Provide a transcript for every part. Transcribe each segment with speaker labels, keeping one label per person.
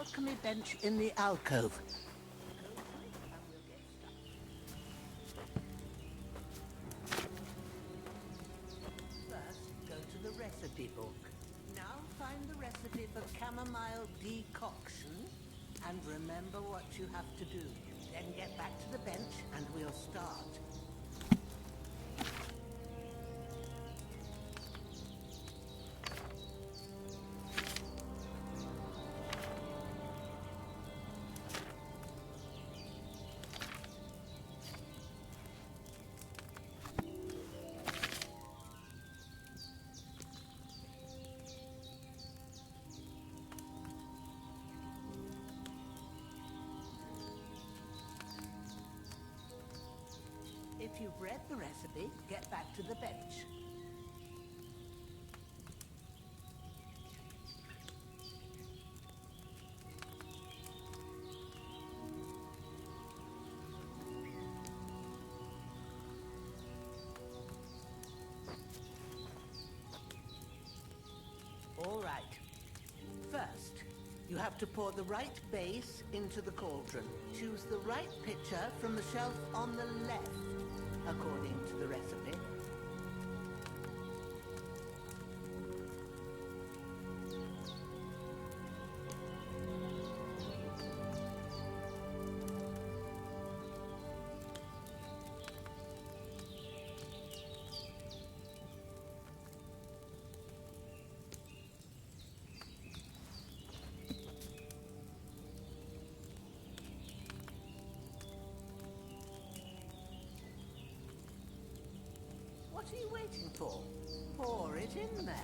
Speaker 1: alchemy bench in the alcove. First, go to the recipe book. Now find the recipe for chamomile decoction and remember what you have to do. Then get back to the bench and we'll start. If you've read the recipe, get back to the bench. All right. First, you have to pour the right base into the cauldron. Choose the right pitcher from the shelf on the left, according to the recipe. What are you waiting for? Pour it in there.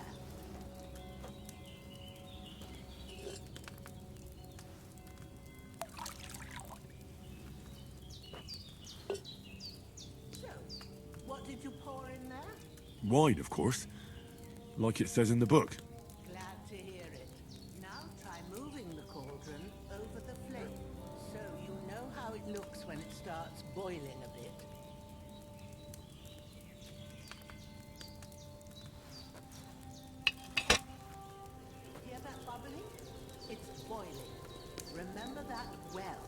Speaker 1: So, what did you pour in there?
Speaker 2: Wine, of course. Like it says in the book.
Speaker 1: Glad to hear it. Now try moving the cauldron over the flame, so you know how it looks when it starts boiling a bit. It's boiling. Remember that well.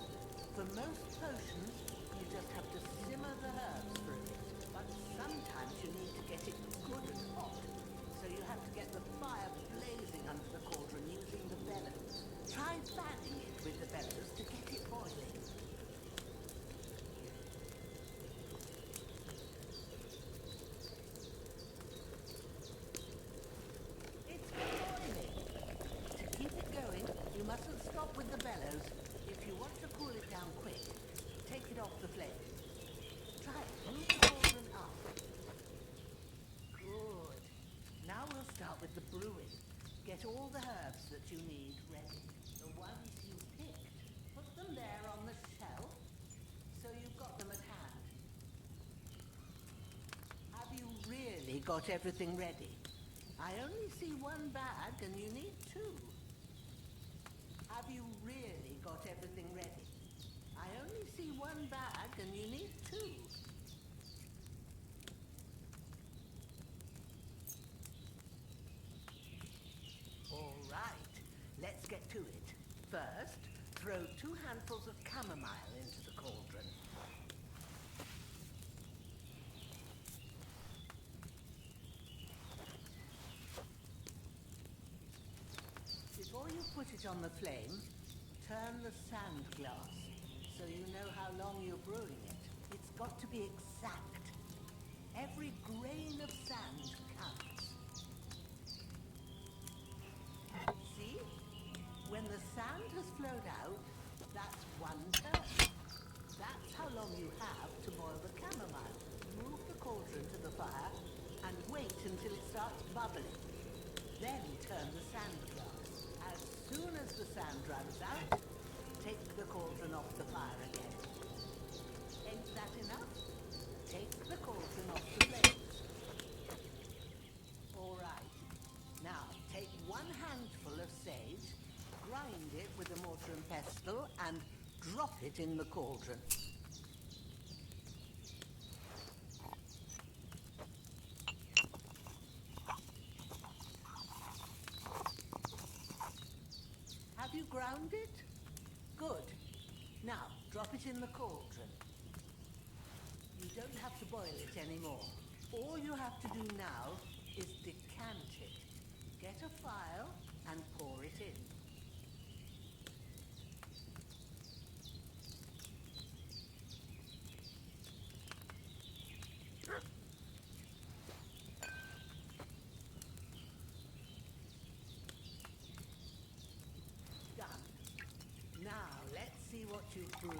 Speaker 1: For most potions, you just have to simmer the herbs for a bit. But sometimes you need to get it good and hot. So you have to get the fire blazing under the cauldron using the bellows. Try fanning it with the bellows to get it boiling. You mustn't stop with the bellows. If you want to cool it down quick, take it off the flame. Try it. Move the cauldron up. Good. Now we'll start with the brewing. Get all the herbs that you need ready. The ones you picked. Put them there on the shelf, so you've got them at hand. Have you really got everything ready? I only see one bag and you need two. Have you really got everything ready? I only see one bag and you need two. All right, let's get to it. First, throw 2 handfuls of chamomile into the cauldron. Before you put it on the flame, turn the sand glass so you know how long you're brewing it. It's got to be exact. Every grain of sand counts. See? When the sand has flowed out, that's 1 turn. That's how long you have to boil the chamomile. Move the cauldron to the fire and wait until it starts bubbling. Then turn the sand glass. As soon as the sand runs out, take the cauldron off the fire again. Ain't that enough? Take the cauldron off the flames. All right. Now, take 1 handful of sage, grind it with a mortar and pestle, and drop it in the cauldron. Have you ground it? it in the cauldron. You don't have to boil it anymore. All you have to do now is decant it. Get a phial and pour it in. Done. Now let's see what you've brewed.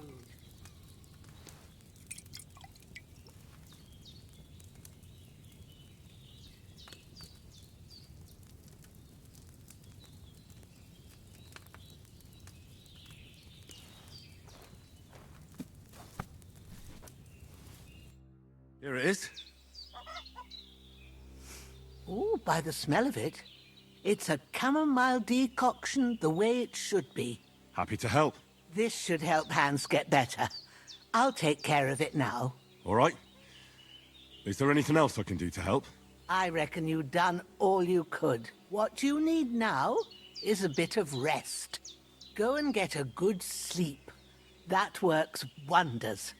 Speaker 2: Here it is.
Speaker 1: Oh, by the smell of it, it's a chamomile decoction the way it should be.
Speaker 2: Happy to help.
Speaker 1: This should help Hans get better. I'll take care of it now.
Speaker 2: All right. Is there anything else I can do to help?
Speaker 1: I reckon you've done all you could. What you need now is a bit of rest. Go and get a good sleep. That works wonders.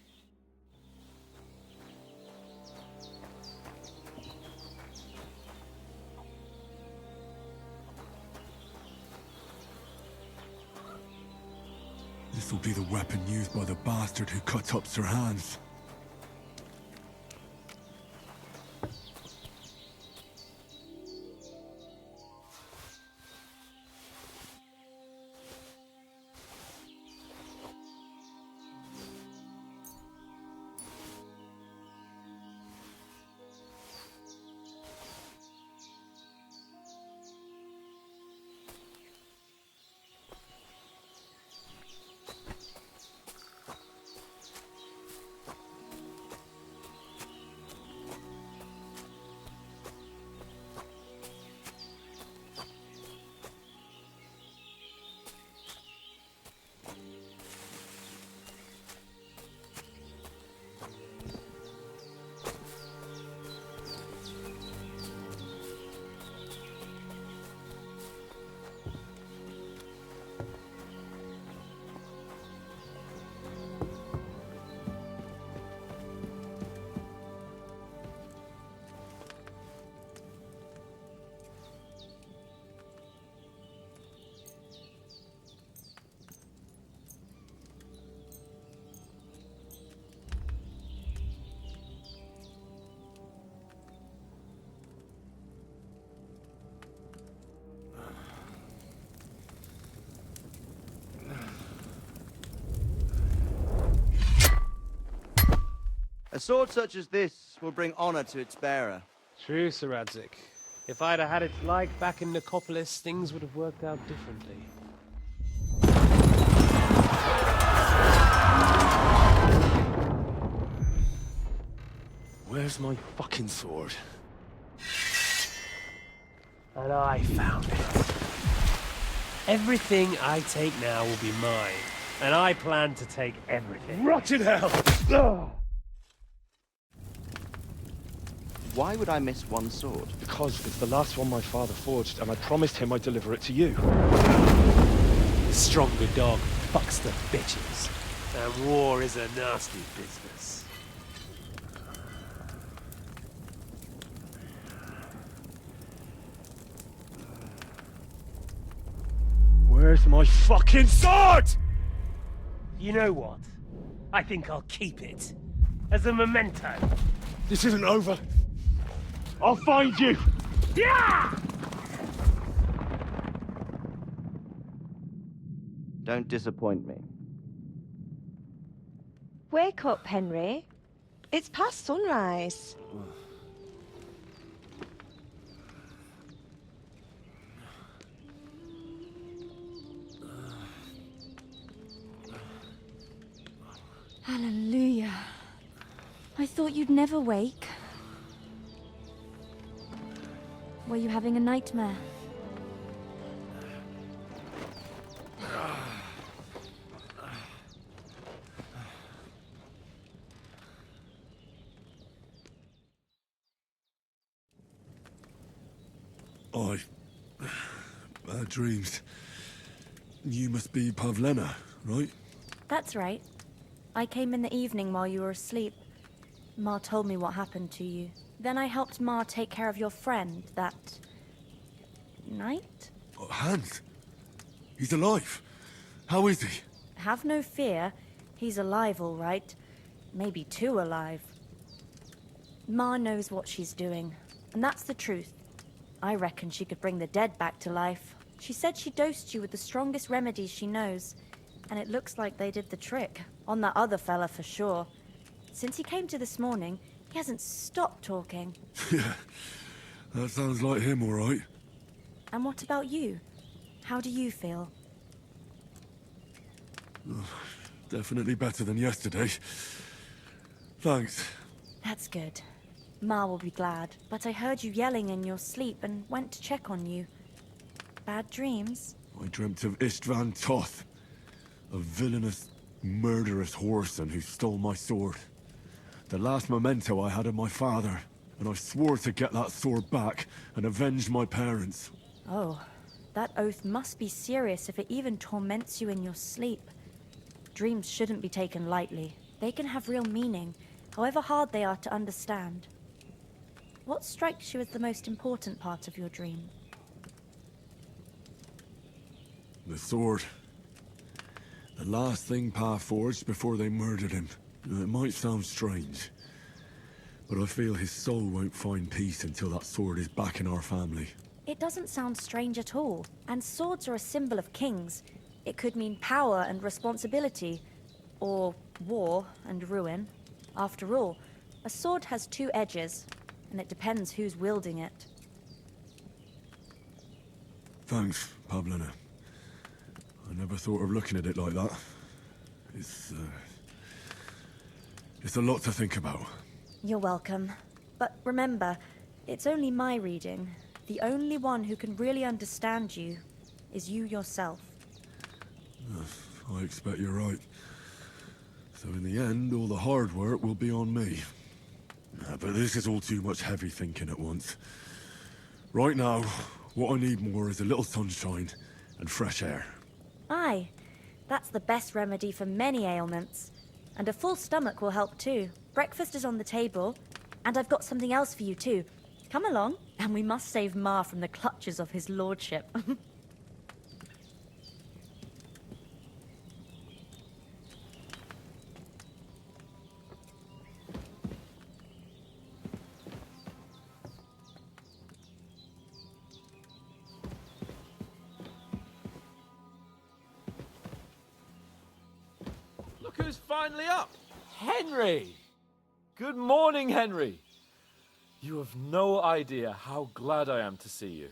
Speaker 2: This will be the weapon used by the bastard who cut up Sir Hans.
Speaker 3: A sword such as this will bring honor to its bearer.
Speaker 4: True, Sir Radzik. If I'd have had it like back in Nicopolis, things would have worked out differently.
Speaker 2: Where's my fucking sword?
Speaker 4: And I found it. Everything I take now will be mine, and I plan to take everything.
Speaker 2: Rotten hell!
Speaker 3: Why would I miss one sword?
Speaker 5: Because it's the last one my father forged, and I promised him I'd deliver it to you.
Speaker 4: Stronger dog fucks the bitches, and war is a nasty business.
Speaker 5: Where's my fucking sword?
Speaker 4: You know what? I think I'll keep it. As a memento.
Speaker 5: This isn't over. I'll find you!
Speaker 4: Yeah!
Speaker 3: Don't disappoint me.
Speaker 6: Wake up, Henry. It's past sunrise.
Speaker 7: Hallelujah. I thought you'd never wake. Were you having a nightmare?
Speaker 2: Bad dreams. You must be Pavlena, right?
Speaker 7: That's right. I came in the evening while you were asleep. Ma told me what happened to you. Then I helped Ma take care of your friend that night?
Speaker 2: Oh, Hans. He's alive. How is he?
Speaker 7: Have no fear. He's alive, all right. Maybe too alive. Ma knows what she's doing, and that's the truth. I reckon she could bring the dead back to life. She said she dosed you with the strongest remedies she knows, and it looks like they did the trick. On that other fella for sure. Since he came to this morning, he hasn't stopped talking.
Speaker 2: Yeah, that sounds like him, all right.
Speaker 7: And what about you? How do you feel?
Speaker 2: Definitely better than yesterday. Thanks.
Speaker 7: That's good. Ma will be glad, but I heard you yelling in your sleep and went to check on you. Bad dreams?
Speaker 2: I dreamt of Istvan Toth, a villainous, murderous whoreson who stole my sword. The last memento I had of my father, and I swore to get that sword back and avenge my parents.
Speaker 7: Oh, that oath must be serious if it even torments you in your sleep. Dreams shouldn't be taken lightly. They can have real meaning, however hard they are to understand. What strikes you as the most important part of your dream?
Speaker 2: The sword. The last thing Pa forged before they murdered him. It might sound strange, but I feel his soul won't find peace until that sword is back in our family.
Speaker 7: It doesn't sound strange at all, and swords are a symbol of kings. It could mean power and responsibility, or war and ruin. After all, a sword has two edges, and it depends who's wielding it.
Speaker 2: Thanks, Pavlina. I never thought of looking at it like that. It's a lot to think about.
Speaker 7: You're welcome. But remember, it's only my reading. The only one who can really understand you is you yourself.
Speaker 2: I expect you're right. So in the end, all the hard work will be on me. But this is all too much heavy thinking at once. Right now, what I need more is a little sunshine and fresh air.
Speaker 7: Aye, that's the best remedy for many ailments. And a full stomach will help too. Breakfast is on the table, and I've got something else for you too. Come along, and we must save Ma from the clutches of his lordship.
Speaker 8: Look who's finally up! Henry! Good morning, Henry! You have no idea how glad I am to see you.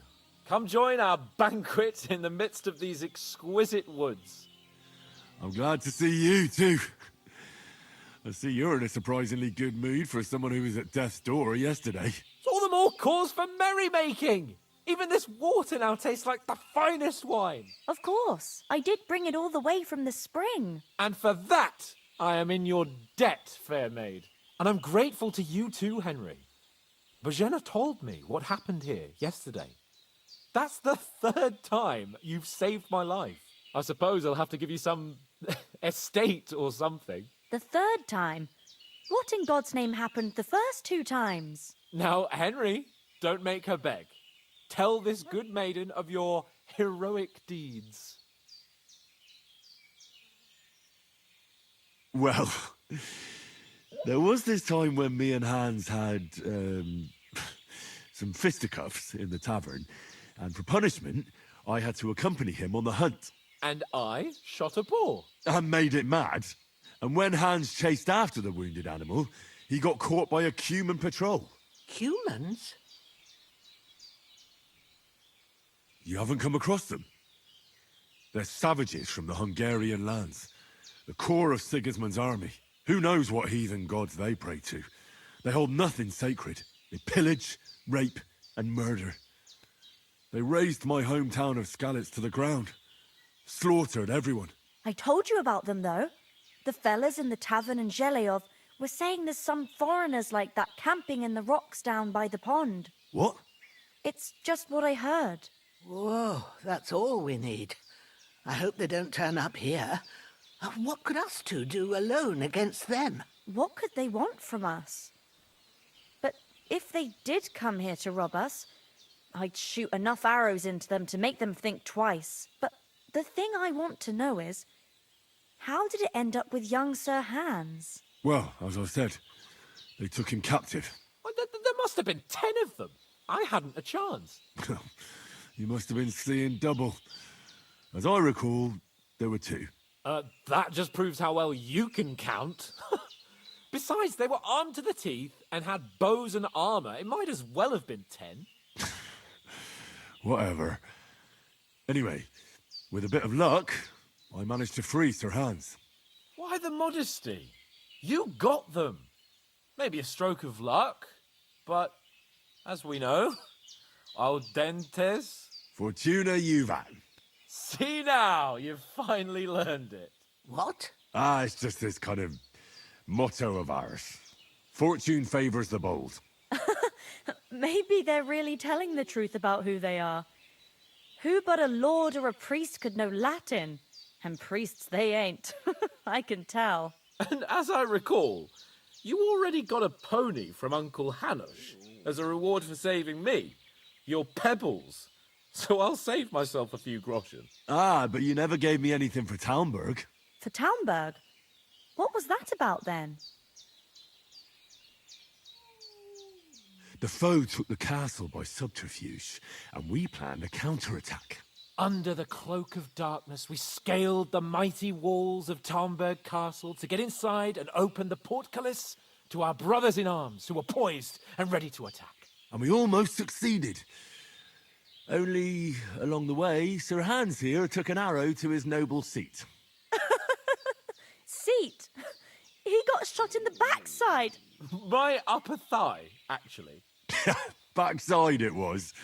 Speaker 8: Come join our banquet in the midst of these exquisite woods.
Speaker 2: I'm glad to see you too. I see you're in a surprisingly good mood for someone who was at death's door yesterday.
Speaker 8: It's all the more cause for merrymaking! Even this water now tastes like the finest wine.
Speaker 7: Of course, I did bring it all the way from the spring.
Speaker 8: And for that, I am in your debt, fair maid. And I'm grateful to you too, Henry. Bojena told me what happened here yesterday. That's the third time you've saved my life. I suppose I'll have to give you some estate or something.
Speaker 7: The third time? What in God's name happened the first two times?
Speaker 8: Now, Henry, don't make her beg. Tell this good maiden of your heroic deeds.
Speaker 2: Well, there was this time when me and Hans had some fisticuffs in the tavern, and for punishment, I had to accompany him on the hunt.
Speaker 8: And I shot a boar.
Speaker 2: And made it mad. And when Hans chased after the wounded animal, he got caught by a human patrol.
Speaker 1: Humans?
Speaker 2: You haven't come across them? They're savages from the Hungarian lands. The core of Sigismund's army. Who knows what heathen gods they pray to? They hold nothing sacred. They pillage, rape, and murder. They razed my hometown of Skalitz to the ground. Slaughtered everyone.
Speaker 7: I told you about them, though. The fellas in the tavern in Zheleyov were saying there's some foreigners like that camping in the rocks down by the pond.
Speaker 2: What?
Speaker 7: It's just what I heard.
Speaker 1: Whoa, that's all we need. I hope they don't turn up here. What could us two do alone against them?
Speaker 7: What could they want from us? But if they did come here to rob us, I'd shoot enough arrows into them to make them think twice. But the thing I want to know is, how did it end up with young Sir Hans?
Speaker 2: Well, as I said, they took him captive.
Speaker 8: Well, there must have been 10 of them. I hadn't a chance.
Speaker 2: You must have been seeing double. As I recall, there were 2.
Speaker 8: That just proves how well you can count. Besides, they were armed to the teeth and had bows and armor. It might as well have been 10.
Speaker 2: Whatever. Anyway, with a bit of luck, I managed to free Sir Hans.
Speaker 8: Why the modesty? You got them. Maybe a stroke of luck, but as we know, audentes.
Speaker 2: Fortuna juvat.
Speaker 8: See now, you've finally learned it.
Speaker 1: What?
Speaker 2: It's just this kind of motto of ours. Fortune favors the bold.
Speaker 7: Maybe they're really telling the truth about who they are. Who but a lord or a priest could know Latin? And priests they ain't. I can tell.
Speaker 8: And as I recall, you already got a pony from Uncle Hanush as a reward for saving me. Your pebbles. So I'll save myself a few groschen.
Speaker 2: But you never gave me anything for Talmberg.
Speaker 7: For Talmberg? What was that about then?
Speaker 2: The foe took the castle by subterfuge, and we planned a counterattack.
Speaker 8: Under the cloak of darkness, we scaled the mighty walls of Talmberg Castle to get inside and open the portcullis to our brothers in arms who were poised and ready to attack.
Speaker 2: And we almost succeeded. Only, along the way, Sir Hans here took an arrow to his noble seat.
Speaker 7: Seat? He got shot in the backside.
Speaker 8: My upper thigh, actually.
Speaker 2: Backside it was.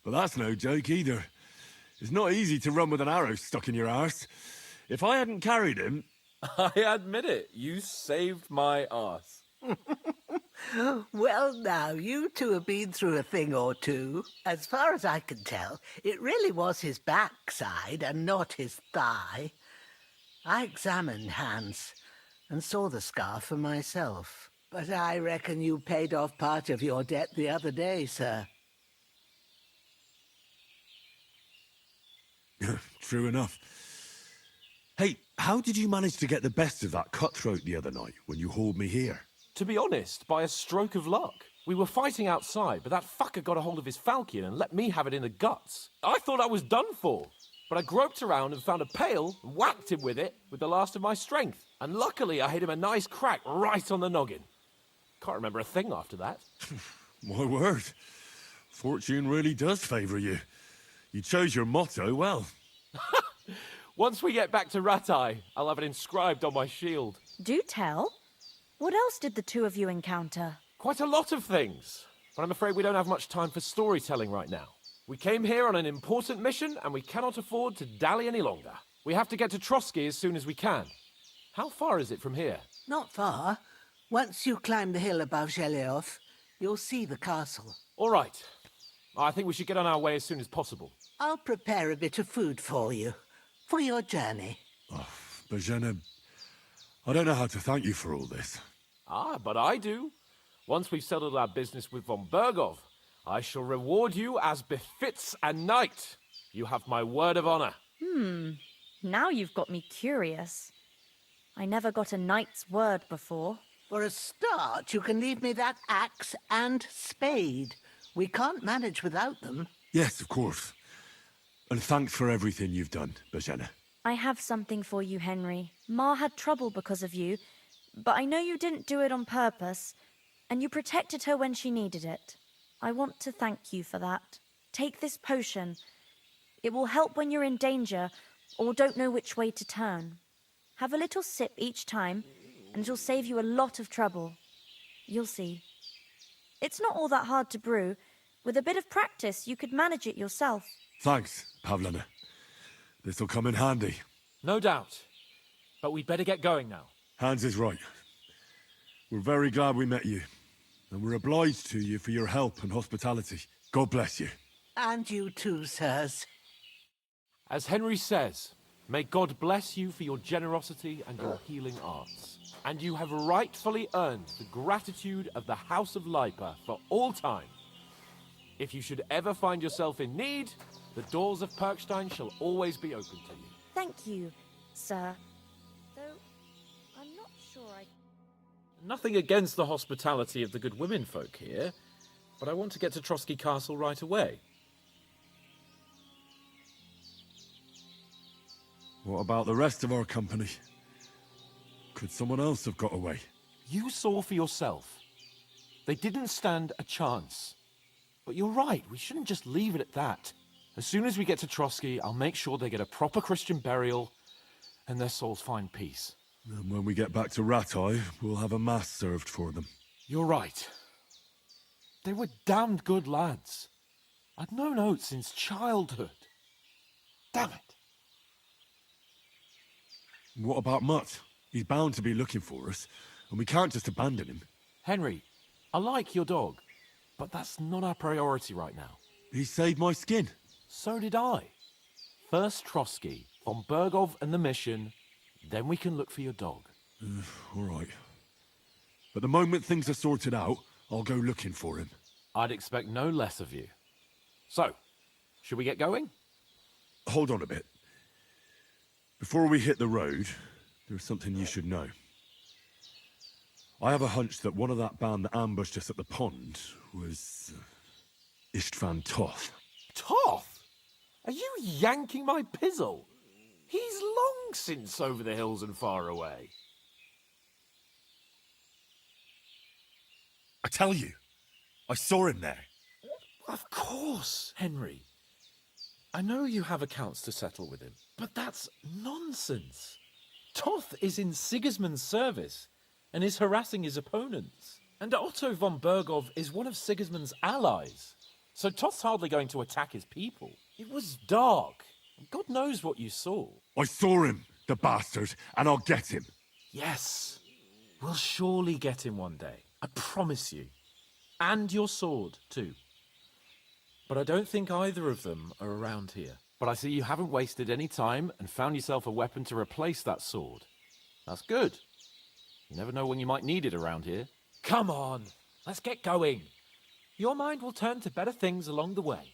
Speaker 2: But that's no joke either. It's not easy to run with an arrow stuck in your arse. If I hadn't carried him...
Speaker 8: I admit it, you saved my arse.
Speaker 1: Well, now, you two have been through a thing or two. As far as I can tell, it really was his backside and not his thigh. I examined Hans and saw the scar for myself. But I reckon you paid off part of your debt the other day, sir.
Speaker 2: True enough. Hey, how did you manage to get the best of that cutthroat the other night when you hauled me here?
Speaker 8: To be honest, by a stroke of luck. We were fighting outside, but that fucker got a hold of his falchion and let me have it in the guts. I thought I was done for. But I groped around and found a pail and whacked him with it with the last of my strength. And luckily I hit him a nice crack right on the noggin. Can't remember a thing after that.
Speaker 2: My word. Fortune really does favour you. You chose your motto well.
Speaker 8: Once we get back to Ratai, I'll have it inscribed on my shield.
Speaker 7: Do tell. What else did the two of you encounter?
Speaker 8: Quite a lot of things. But I'm afraid we don't have much time for storytelling right now. We came here on an important mission, and we cannot afford to dally any longer. We have to get to Trotsky as soon as we can. How far is it from here?
Speaker 1: Not far. Once you climb the hill above Zhelioth, you'll see the castle.
Speaker 8: All right. I think we should get on our way as soon as possible.
Speaker 1: I'll prepare a bit of food for you, for your journey.
Speaker 2: Bozhena, I don't know how to thank you for all this.
Speaker 8: But I do. Once we've settled our business with von Bergov, I shall reward you as befits a knight. You have my word of honor.
Speaker 7: Now you've got me curious. I never got a knight's word before.
Speaker 1: For a start, you can leave me that axe and spade. We can't manage without them.
Speaker 2: Yes, of course. And thanks for everything you've done, Bozhena.
Speaker 7: I have something for you, Henry. Ma had trouble because of you, but I know you didn't do it on purpose, and you protected her when she needed it. I want to thank you for that. Take this potion. It will help when you're in danger or don't know which way to turn. Have a little sip each time, and it'll save you a lot of trouble. You'll see. It's not all that hard to brew. With a bit of practice, you could manage it yourself.
Speaker 2: Thanks, Pavlena. This'll come in handy.
Speaker 8: No doubt. But we'd better get going now.
Speaker 2: Hans is right. We're very glad we met you. And we're obliged to you for your help and hospitality. God bless you.
Speaker 1: And you too, sirs.
Speaker 8: As Henry says, May God bless you for your generosity and your healing arts. And you have rightfully earned the gratitude of the House of Lipa for all time. If you should ever find yourself in need, the doors of Perkstein shall always be open to you.
Speaker 7: Thank you, sir. Though, I'm not sure I...
Speaker 5: Nothing against the hospitality of the good women folk here, but I want to get to Trotsky Castle right away.
Speaker 2: What about the rest of our company? Could someone else have got away?
Speaker 8: You saw for yourself. They didn't stand a chance. But you're right, we shouldn't just leave it at that. As soon as we get to Trotsky, I'll make sure they get a proper Christian burial and their souls find peace.
Speaker 2: And when we get back to Ratai, we'll have a mass served for them.
Speaker 8: You're right. They were damned good lads. I'd known Oates since childhood. Damn it.
Speaker 2: What about Mutt? He's bound to be looking for us, and we can't just abandon him.
Speaker 8: Henry, I like your dog, but that's not our priority right now.
Speaker 2: He saved my skin.
Speaker 8: So did I. First Trotsky, von Bergov and the mission, then we can look for your dog.
Speaker 2: All right. But the moment things are sorted out, I'll go looking for him.
Speaker 8: I'd expect no less of you. So, should we get going?
Speaker 2: Hold on a bit. Before we hit the road, there's something you should know. I have a hunch that one of that band that ambushed us at the pond was Istvan Toth.
Speaker 8: Toth? Are you yanking my pizzle? He's long since over the hills and far away.
Speaker 2: I tell you, I saw him there.
Speaker 5: Of course, Henry. I know you have accounts to settle with him, but that's nonsense. Toth is in Sigismund's service and is harassing his opponents. And Otto von Bergov is one of Sigismund's allies. So Toth's hardly going to attack his people. It was dark. God knows what you saw.
Speaker 2: I saw him, the bastard, and I'll get him.
Speaker 5: Yes, we'll surely get him one day. I promise you. And your sword, too. But I don't think either of them are around here.
Speaker 8: But I see you haven't wasted any time and found yourself a weapon to replace that sword. That's good. You never know when you might need it around here.
Speaker 5: Come on, let's get going. Your mind will turn to better things along the way.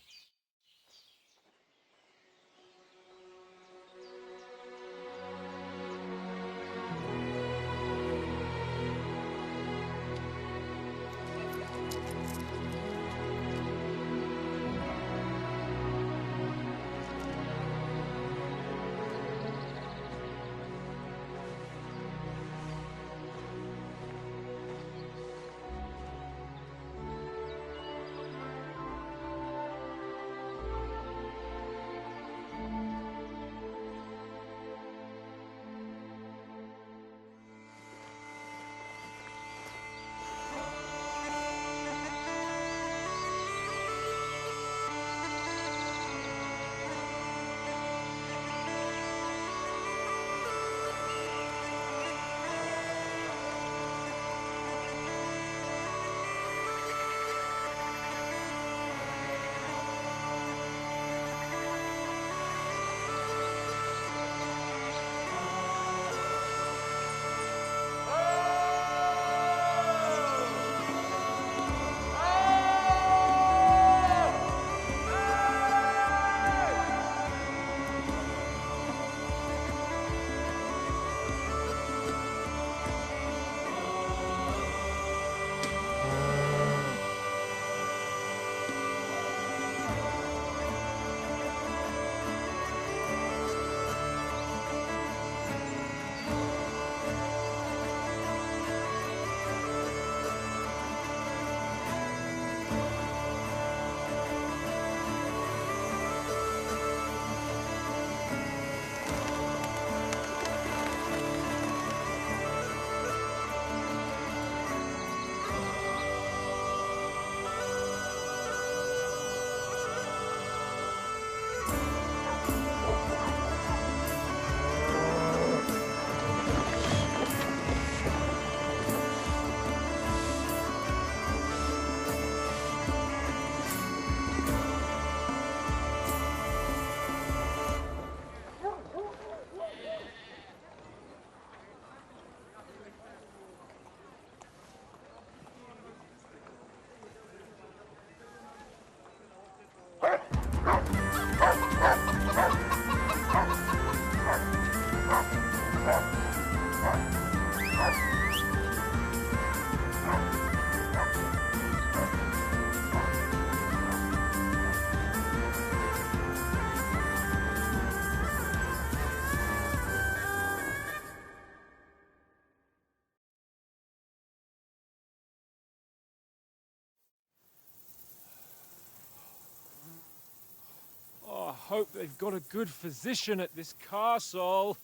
Speaker 8: Oh, I hope they've got a good physician at this castle.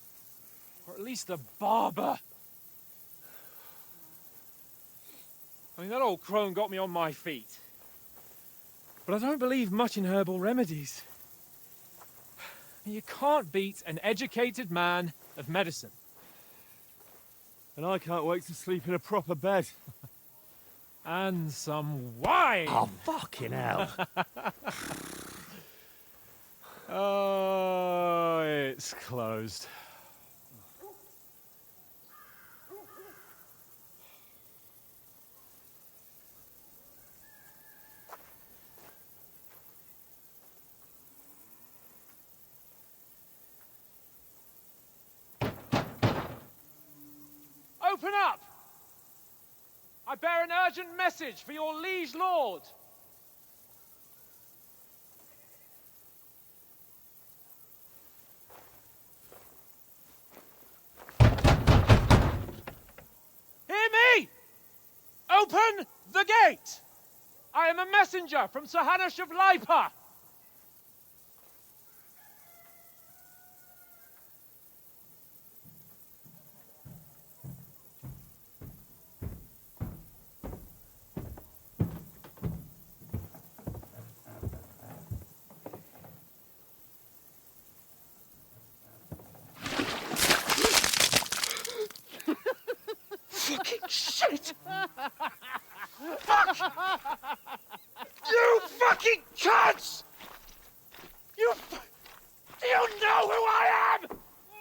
Speaker 8: Or at least a barber. I mean, that old crone got me on my feet. But I don't believe much in herbal remedies. You can't beat an educated man of medicine.
Speaker 2: And I can't wait to sleep in a proper bed.
Speaker 8: And some wine!
Speaker 9: Oh, fucking hell.
Speaker 8: Oh, it's closed. Open up! I bear an urgent message for your liege lord. Hear me! Open the gate! I am a messenger from Sir Hanush of Lipa.
Speaker 9: Fucking shit! Fuck! You fucking cunts! Do you know who I am?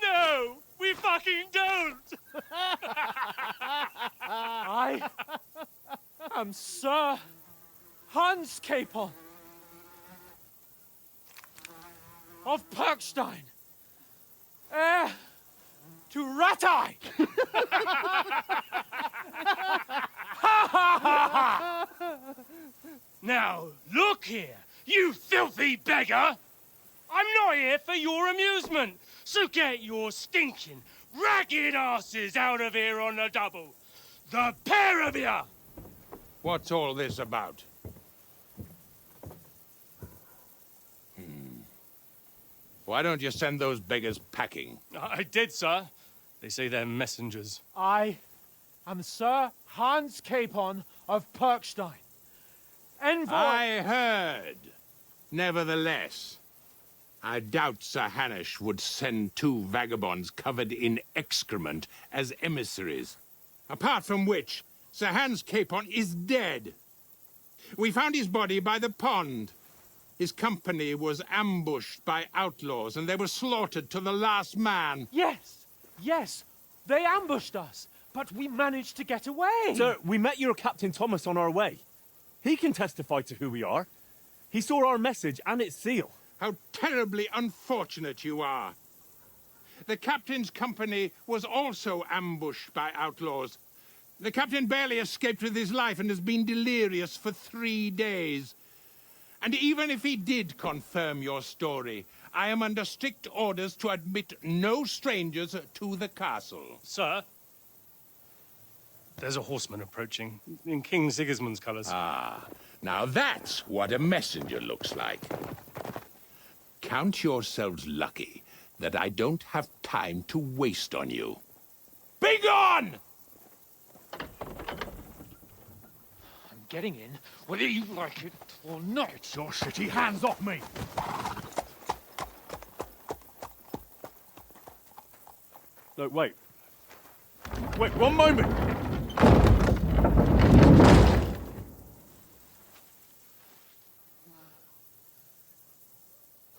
Speaker 8: No, we fucking don't! I am Sir Hans Capon of Perkstein, heir to Ratai!
Speaker 10: Now, look here, you filthy beggar! I'm not here for your amusement, so get your stinking, ragged asses out of here on the double. The pair of you!
Speaker 11: What's all this about? Why don't you send those beggars packing?
Speaker 10: I did, sir. They say they're messengers.
Speaker 8: I am Sir Hans Capon of Perkstein, envoy...
Speaker 11: I heard. Nevertheless, I doubt Sir Hanush would send two vagabonds covered in excrement as emissaries. Apart from which, Sir Hans Capon is dead. We found his body by the pond. His company was ambushed by outlaws, and they were slaughtered to the last man.
Speaker 8: Yes, yes, they ambushed us, but we managed to get away.
Speaker 9: Sir, we met your Captain Thomas on our way. He can testify to who we are. He saw our message and its seal.
Speaker 11: How terribly unfortunate you are. The captain's company was also ambushed by outlaws. The captain barely escaped with his life and has been delirious for 3 days. And even if he did confirm your story, I am under strict orders to admit no strangers to the castle.
Speaker 10: Sir, there's a horseman approaching, in King Sigismund's colours.
Speaker 11: Ah, now that's what a messenger looks like. Count yourselves lucky that I don't have time to waste on you. Be gone!
Speaker 8: I'm getting in, whether you like it or not.
Speaker 9: Your shitty hands off me! No, wait. Wait, one moment!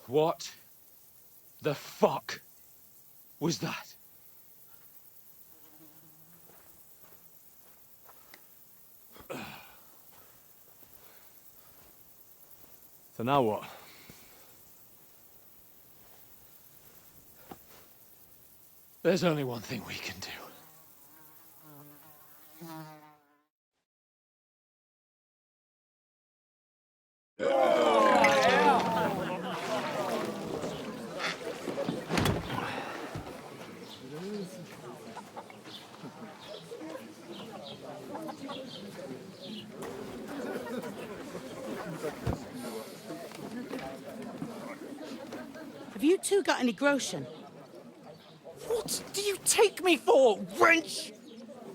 Speaker 10: What the fuck was that?
Speaker 9: So now what?
Speaker 10: There's only one thing we can do.
Speaker 1: Have you two got any groschen?
Speaker 8: What do you take me for, wench?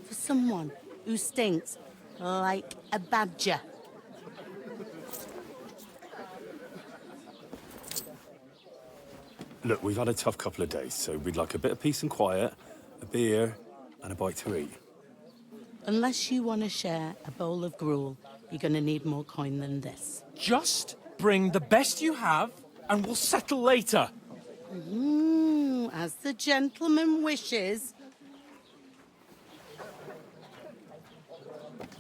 Speaker 1: For someone who stinks like a badger.
Speaker 12: Look, we've had a tough couple of days, so we'd like a bit of peace and quiet, a beer, and a bite to eat.
Speaker 1: Unless you want to share a bowl of gruel, you're going to need more coin than this.
Speaker 8: Just bring the best you have, and we'll settle later.
Speaker 1: As the gentleman wishes.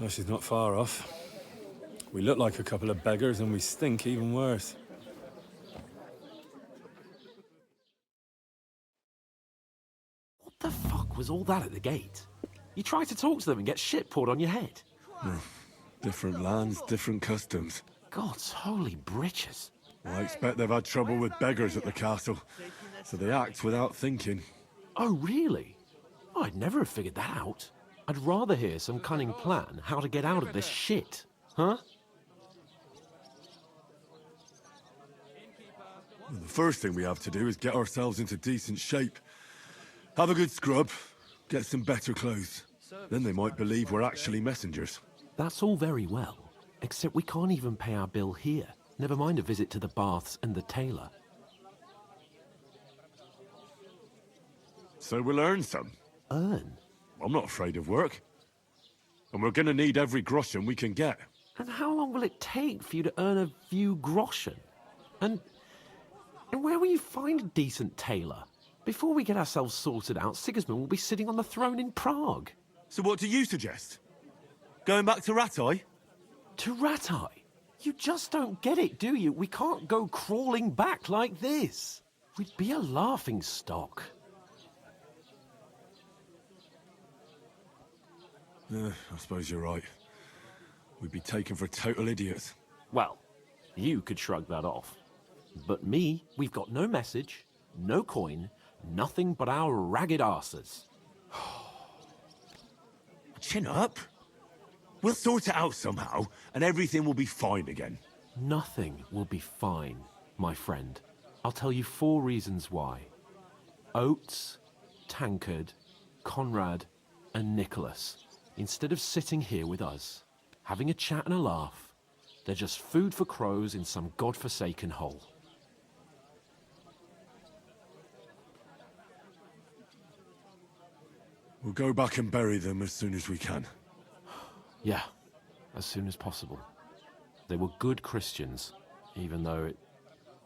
Speaker 12: Oh, she's not far off. We look like a couple of beggars, and we stink even worse.
Speaker 8: What the fuck was all that at the gate? You try to talk to them and get shit poured on your head.
Speaker 2: Different lands, different customs.
Speaker 8: God's holy britches.
Speaker 2: Well, I expect they've had trouble with beggars at the castle, so they act without thinking.
Speaker 8: Oh, really? Oh, I'd never have figured that out. I'd rather hear some cunning plan how to get out of this shit. Huh?
Speaker 2: Well, the first thing we have to do is get ourselves into decent shape. Have a good scrub, get some better clothes. Then they might believe we're actually messengers.
Speaker 8: That's all very well, except we can't even pay our bill here. Never mind a visit to the baths and the tailor.
Speaker 2: So we'll earn some.
Speaker 8: Earn?
Speaker 2: I'm not afraid of work. And we're gonna need every groschen we can get.
Speaker 8: And how long will it take for you to earn a few groschen? And where will you find a decent tailor? Before we get ourselves sorted out, Sigismund will be sitting on the throne in Prague.
Speaker 2: So what do you suggest? Going back to Ratai?
Speaker 8: To Ratai? You just don't get it, do you? We can't go crawling back like this. We'd be a laughing stock.
Speaker 2: I suppose you're right. We'd be taken for total idiots.
Speaker 8: Well, you could shrug that off. But me, we've got no message, no coin, nothing but our ragged arses.
Speaker 2: Chin up. We'll sort it out somehow, and everything will be fine again.
Speaker 8: Nothing will be fine, my friend. I'll tell you 4 reasons why. Oates, Tankard, Conrad, and Nicholas, instead of sitting here with us, having a chat and a laugh, they're just food for crows in some godforsaken hole.
Speaker 2: We'll go back and bury them as soon as we can.
Speaker 8: Yeah, as soon as possible. They were good Christians, even though it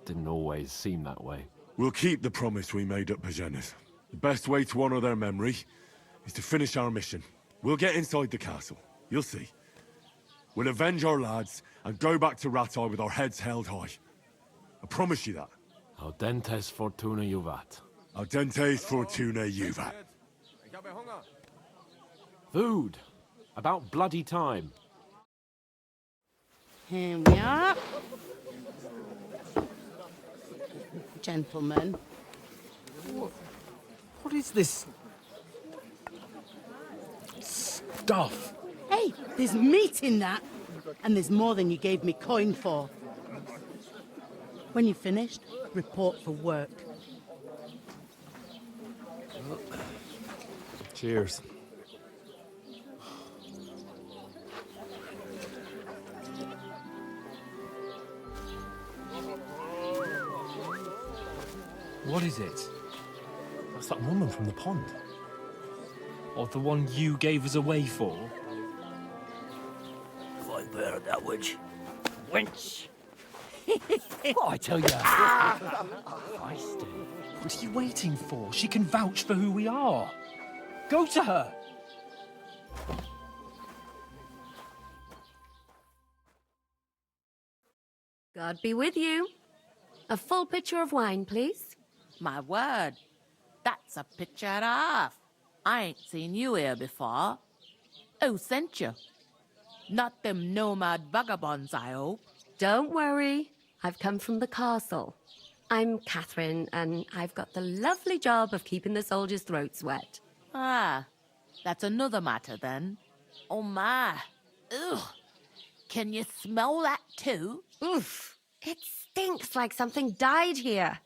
Speaker 8: didn't always seem that way.
Speaker 2: We'll keep the promise we made at Pagenes. The best way to honor their memory is to finish our mission. We'll get inside the castle. You'll see. We'll avenge our lads and go back to Ratai with our heads held high. I promise you that.
Speaker 8: Audentes fortuna juvat.
Speaker 2: Audentes fortuna juvat.
Speaker 8: Food. About bloody time.
Speaker 1: Here we are. Gentlemen.
Speaker 8: What is this stuff?
Speaker 1: Hey, there's meat in that. And there's more than you gave me coin for. When you're finished, report for work.
Speaker 12: Cheers.
Speaker 9: What is it? That's that woman from the pond. Or the one you gave us away for?
Speaker 13: Fight better, that witch. Wench!
Speaker 9: What I tell you?
Speaker 13: Feisty.
Speaker 9: What are you waiting for? She can vouch for who we are. Go to her.
Speaker 14: God be with you. A full pitcher of wine, please.
Speaker 15: My word, that's a picture and a half. I ain't seen you here before. Who sent you? Not them nomad vagabonds, I hope.
Speaker 14: Don't worry. I've come from the castle. I'm Catherine, and I've got the lovely job of keeping the soldiers' throats wet.
Speaker 15: Ah, that's another matter then. Oh my. Ugh. Can you smell that too?
Speaker 14: Oof. It stinks like something died here.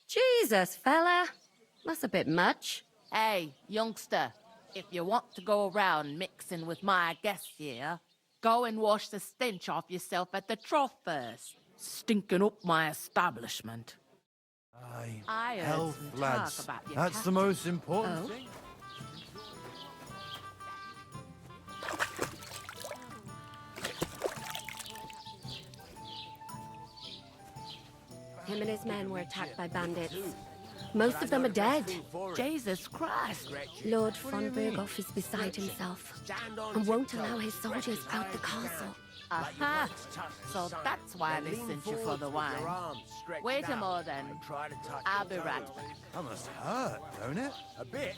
Speaker 14: Jesus, fella. That's a bit much.
Speaker 15: Hey, youngster. If you want to go around mixing with my guests here, go and wash the stench off yourself at the trough first. Stinking up my establishment. I heard
Speaker 16: Health,
Speaker 15: some
Speaker 16: lads.
Speaker 15: talk about your
Speaker 16: That's the
Speaker 15: captain.
Speaker 16: most important
Speaker 15: Oh?
Speaker 16: thing.
Speaker 14: Him and his men were attacked by bandits. Most of them are dead.
Speaker 15: Jesus Christ.
Speaker 14: Lord von Berghoff is beside himself and won't allow his soldiers out the castle.
Speaker 15: Aha! So that's why they sent you for the wine. Wait a moment then. I'll be right back.
Speaker 16: That must hurt, don't it? A bit.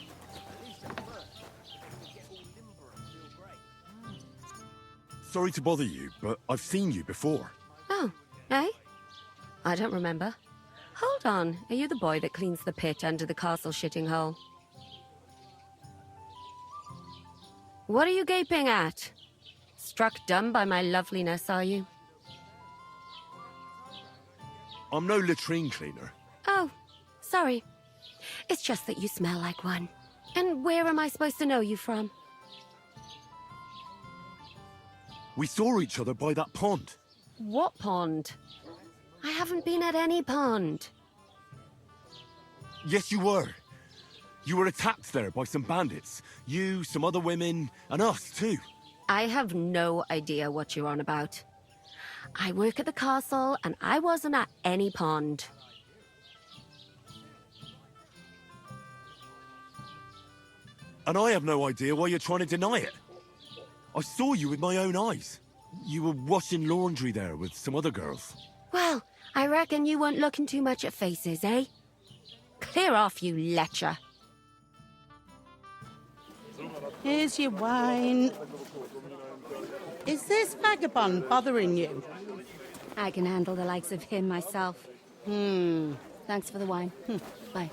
Speaker 2: Sorry to bother you, but I've seen you before.
Speaker 14: Oh, eh? I don't remember. Hold on, are you the boy that cleans the pit under the castle shitting hole? What are you gaping at? Struck dumb by my loveliness, are you?
Speaker 2: I'm no latrine cleaner.
Speaker 14: Oh, sorry. It's just that you smell like one. And where am I supposed to know you from?
Speaker 2: We saw each other by that pond.
Speaker 14: What pond? I haven't been at any pond.
Speaker 2: Yes, you were. You were attacked there by some bandits. You, some other women, and us too.
Speaker 14: I have no idea what you're on about. I work at the castle, and I wasn't at any pond.
Speaker 2: And I have no idea why you're trying to deny it. I saw you with my own eyes. You were washing laundry there with some other girls.
Speaker 14: Well, I reckon you weren't looking too much at faces, eh? Clear off, you lecher.
Speaker 17: Here's your wine. Is this vagabond bothering you?
Speaker 14: I can handle the likes of him myself. Thanks for the wine. Bye.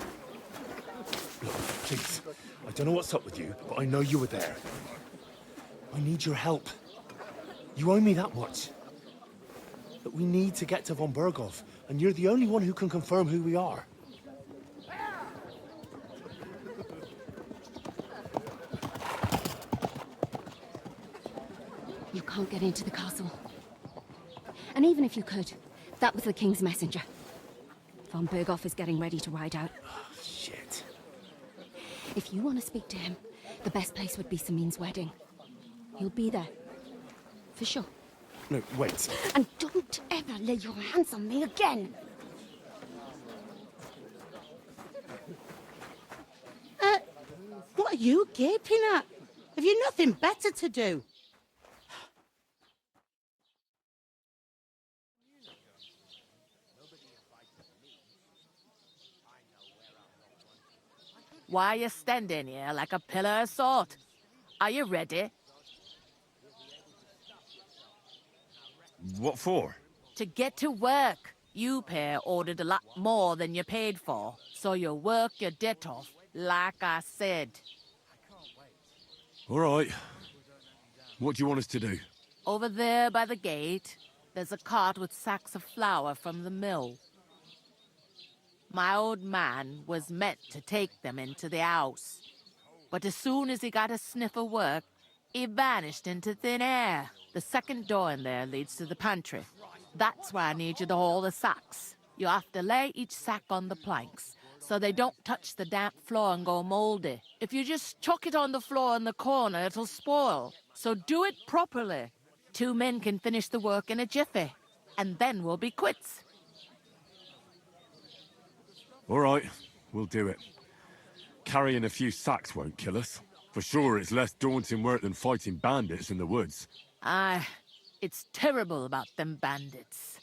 Speaker 9: Look, please. I don't know what's up with you, but I know you were there. I need your help. You owe me that much. But we need to get to von Berghoff, and you're the only one who can confirm who we are.
Speaker 14: You can't get into the castle. And even if you could, that was the king's messenger. Von Berghoff is getting ready to ride out.
Speaker 9: Shit.
Speaker 14: If you want to speak to him, the best place would be Samin's wedding. He'll be there. For sure.
Speaker 9: No, wait.
Speaker 14: And don't ever lay your hands on me again!
Speaker 17: What are you gaping at? Have you nothing better to do?
Speaker 15: Why are you standing here like a pillar of salt? Are you ready?
Speaker 2: What for?
Speaker 15: To get to work. You pair ordered a lot more than you paid for, so you work your debt off, like I said.
Speaker 2: All right. What do you want us to do?
Speaker 15: Over there by the gate, there's a cart with sacks of flour from the mill. My old man was meant to take them into the house, but as soon as he got a sniff of work, he vanished into thin air. The second door in there leads to the pantry. That's why I need you to haul the sacks. You have to lay each sack on the planks, so they don't touch the damp floor and go moldy. If you just chuck it on the floor in the corner, it'll spoil. So do it properly. 2 men can finish the work in a jiffy, and then we'll be quits.
Speaker 2: All right, we'll do it. Carrying a few sacks won't kill us. For sure, it's less daunting work than fighting bandits in the woods.
Speaker 15: Aye, it's terrible about them bandits.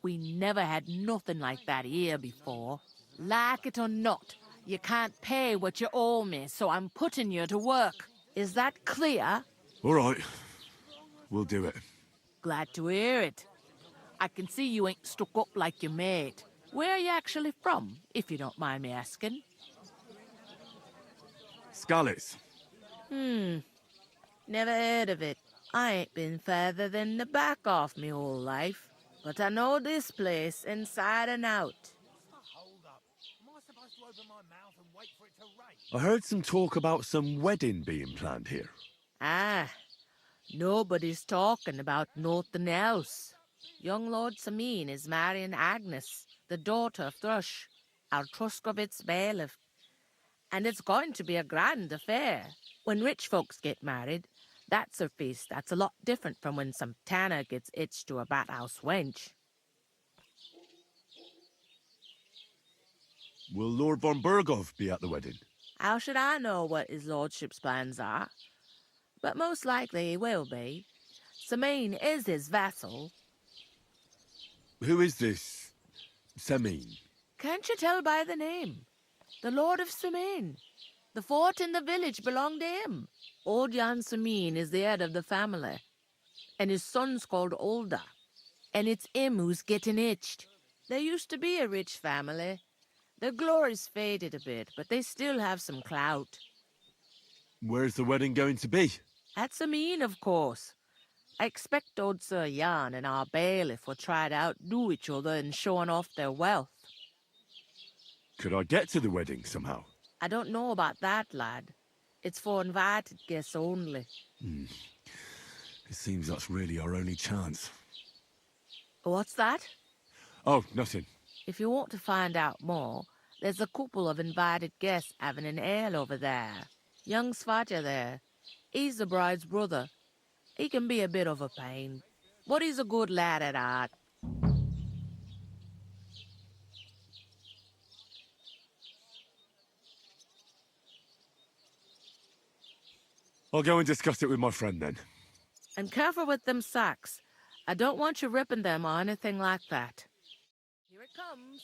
Speaker 15: We never had nothing like that here before. Like it or not, you can't pay what you owe me, so I'm putting you to work. Is that clear?
Speaker 2: All right, we'll do it.
Speaker 15: Glad to hear it. I can see you ain't stuck up like your mate. Where are you actually from, if you don't mind me asking?
Speaker 2: Skalitz.
Speaker 15: Never heard of it. I ain't been further than the back off me whole life. But I know this place inside and out.
Speaker 2: I heard some talk about some wedding being planned here.
Speaker 15: Ah, nobody's talking about nothing else. Young Lord Samin is marrying Agnes, the daughter of Thrush, our Truskovitz bailiff. And it's going to be a grand affair. When rich folks get married, that's a feast that's a lot different from when some tanner gets hitched to a bathouse wench.
Speaker 2: Will Lord von Berghoff be at the wedding?
Speaker 15: How should I know what his lordship's plans are? But most likely he will be. Samin is his vassal.
Speaker 2: Who is this Semin?
Speaker 15: Can't you tell by the name? The Lord of Samin. The fort and the village belong to him. Old Jan Samin is the head of the family, and his son's called Olda. And it's him who's getting itched. There used to be a rich family. Their glory's faded a bit, but they still have some clout.
Speaker 2: Where's the wedding going to be?
Speaker 15: At Samin, of course. I expect old Sir Jan and our bailiff will try to outdo each other in showing off their wealth.
Speaker 2: Could I get to the wedding somehow?
Speaker 15: I don't know about that, lad. It's for invited guests only.
Speaker 2: It seems that's really our only chance.
Speaker 15: What's that?
Speaker 2: Oh, nothing.
Speaker 15: If you want to find out more, there's a couple of invited guests having an ale over there. Young Svatja there. He's the bride's brother. He can be a bit of a pain, but he's a good lad at heart.
Speaker 2: I'll go and discuss it with my friend then.
Speaker 15: And careful with them sacks. I don't want you ripping them or anything like that. Here it comes.